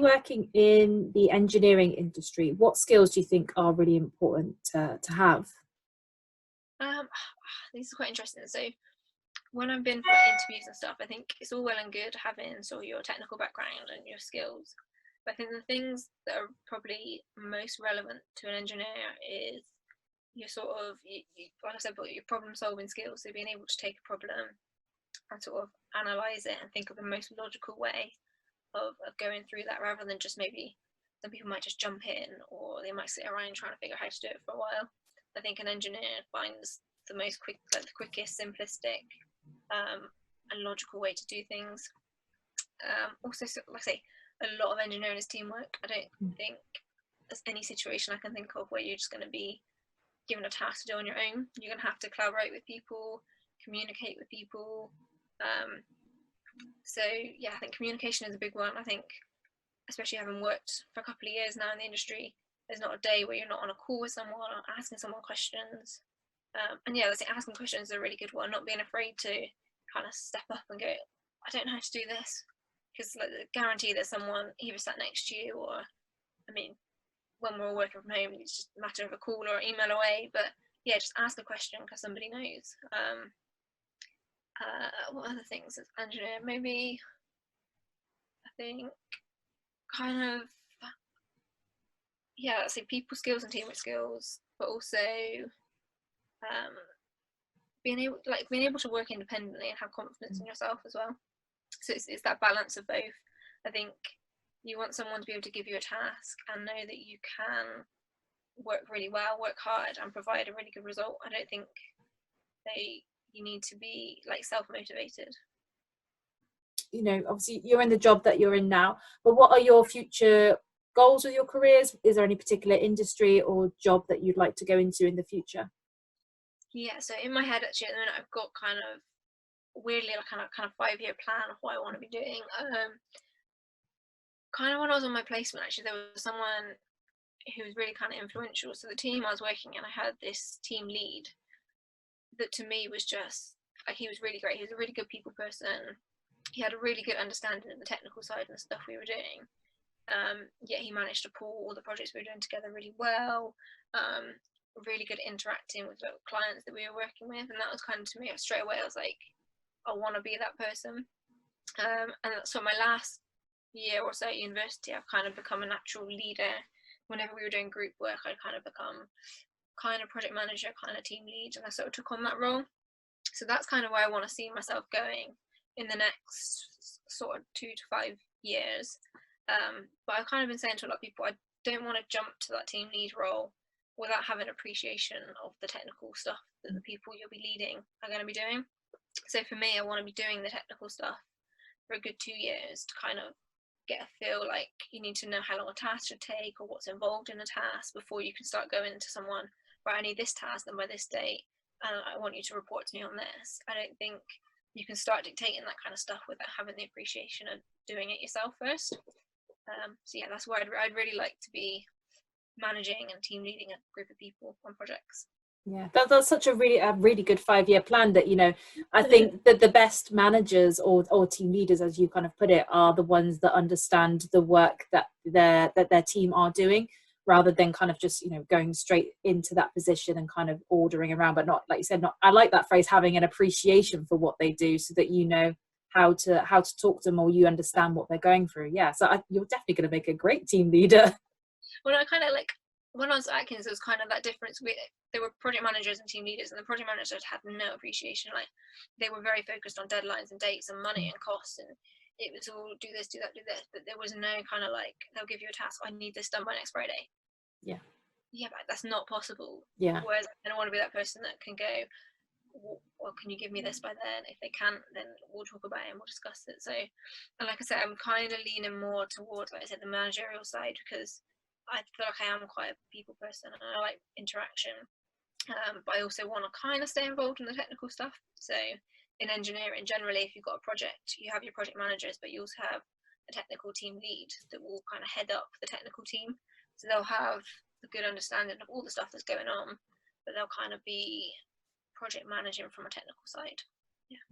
working in the engineering industry, what skills do you think are really important to have? These are quite interesting. So when I've been for interviews and stuff, I think it's all well and good having sort of your technical background and your skills. But I think the things that are probably most relevant to an engineer is your sort of, like I said, your problem solving skills. So being able to take a problem and sort of analyze it and think of the most logical way of going through that, rather than just maybe some people might just jump in, or they might sit around trying to figure out how to do it for a while. I think an engineer finds the most the quickest, simplistic, and logical way to do things. Also, like I say, a lot of engineering is teamwork. I don't think there's any situation I can think of where you're just going to be given a task to do on your own. You're going to have to collaborate with people, communicate with people. So yeah, I think communication is a big one. I think, especially having worked for a couple of years now in the industry, there's not a day where you're not on a call with someone or asking someone questions. And yeah, I think asking questions is a really good one. Not being afraid to kind of step up and go, I don't know how to do this, because like, the guarantee that someone either sat next to you, or, I mean, when we're all working from home, it's just a matter of a call or email away. But yeah, just ask a question because somebody knows. What other things as engineer? Maybe, I think, kind of, yeah, let's say people skills and teamwork skills, but also being able to work independently and have confidence in yourself as well. So it's that balance of both. I think you want someone to be able to give you a task and know that you can work really well, work hard, and provide a really good result. I don't think you need to be like self-motivated. You know, obviously you're in the job that you're in now, but what are your future goals with your careers? Is there any particular industry or job that you'd like to go into in the future? Yeah, so in my head actually at the minute I've got kind of weirdly like kind of 5-year plan of what I want to be doing. Kind of when I was on my placement, actually there was someone who was really kind of influential. So the team I was working in, I had this team lead that to me was just like, he was really great. He was a really good people person. He had a really good understanding of the technical side and the stuff we were doing. Yet he managed to pull all the projects we were doing together really well. Really good interacting with the clients that we were working with, and that was kind of, to me, straight away I was like, I want to be that person. And so my last year or so at university, I've kind of become a natural leader. Whenever we were doing group work, I'd kind of become kind of project manager, kind of team lead, and I sort of took on that role. So that's kind of where I want to see myself going in the next sort of 2 to 5 years. But I've kind of been saying to a lot of people, I don't want to jump to that team lead role without having appreciation of the technical stuff that the people you'll be leading are going to be doing. So for me, I want to be doing the technical stuff for a good 2 years to kind of get a feel. Like, you need to know how long a task should take or what's involved in the task before you can start going to someone, right, I need this task and by this date, and I want you to report to me on this. I don't think you can start dictating that kind of stuff without having the appreciation of doing it yourself first. So yeah, that's where I'd really like to be, managing and team leading a group of people on projects. Yeah, that's such a really good 5-year plan that, you know, I think that the best managers or team leaders, as you kind of put it, are the ones that understand the work that their team are doing, rather than kind of just, you know, going straight into that position and kind of ordering around, but not, like you said, not, I like that phrase, having an appreciation for what they do, so that you know how to talk to them, or you understand what they're going through. Yeah, so you're definitely going to make a great team leader. Well, I kind of like, when I was at Atkins, there was kind of that difference. There were project managers and team leaders, and the project managers had no appreciation. Like, they were very focused on deadlines and dates and money and costs, and it was all do this, do that, do this. But there was no kind of like, they'll give you a task, I need this done by next Friday. Yeah, but that's not possible. Yeah. Whereas I don't want to be that person that can go, well, can you give me this by then? If they can't, then we'll talk about it and we'll discuss it. So, and like I said, I'm kind of leaning more towards, like I said, the managerial side, because I feel like I am quite a people person and I like interaction. But I also want to kind of stay involved in the technical stuff. So in engineering, generally, if you've got a project, you have your project managers, but you also have a technical team lead that will kind of head up the technical team. So they'll have a good understanding of all the stuff that's going on, but they'll kind of be project managing from a technical side. Yeah.